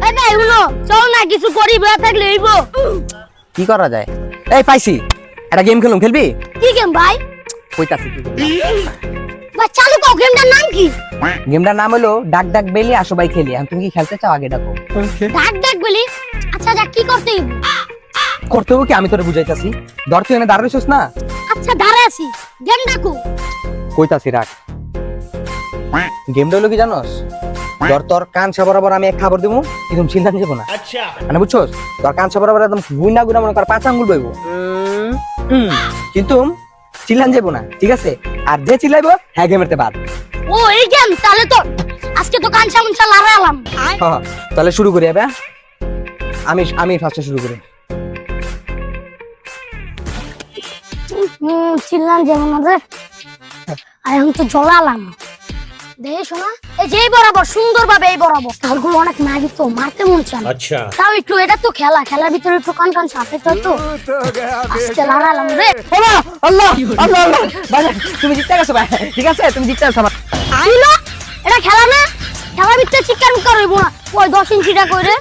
এই ভাই শুনো, চল না কিছু করি, বয়া থাকলে হইব। কি করা যায়? এই পাইছি, একটা গেম খেলবি? কি গেম ভাই? কইতাছি ভাই চালু কও, গেমটার নাম কি? গেমটার নাম হলো ডাক ডাক বেলি, আসো ভাই খেলি। এখন তুমি কি খেলতে চাও আগে ডাকো। ডাক ডাক বলি। আচ্ছা যা, কি করতে হইব? করতে হবে কি, আমি তোরে বুঝাইতাছি। ধর তুই এনে দাঁড়াইছিস না? আচ্ছা দাঁড়া আছি, গেম ডাকো। কইতাছি রাখ। গেমটা হলো কি জানোস? ধর তোর কান বরাবর আমি এক খাবার দেবো, একদম চিন্তান যাবো না। আচ্ছা মানে বুঝছোস? তোর কান বরাবর একদম গুইনা গুইনা মনে কর 5 আঙ্গুল বইবো। কিন্তু চিল্লান যাবো না, ঠিক আছে? আর যে চিল্লাইবো হ্যাঁ গেমেরতে বাদ। ও এই গেম, তাহলে তো আজকে তো কান সামুন চা লড়াইলাম। হ্যাঁ, তাহলে শুরু করি এবার। আমি ফার্স্টে শুরু করি। চিল্লান যেমন রে, আর এখন তো জ্বলালাম। দেখে শোনা, এই যে এই বরাবর সুন্দর ভাবে এই বরাবর তালগুলো অনেক নাগি তো, মারতে মন চায় না। আচ্ছা তাও একটু, এটা তো খেলা, খেলার ভিতরে একটু কান কান সাথে তো আজকে লড়াইলাম রে। আল্লাহ আল্লাহ আল্লাহ আল্লাহ ভাই, তুমি জিততে গেছো ভাই, ঠিক আছে? তুমি জিততে গেছো। আইলো, এটা খেলা না, খেলার ভিতরে চিৎকার মিৎকার হইব না। ওই 10 ইঞ্চিটা কইরে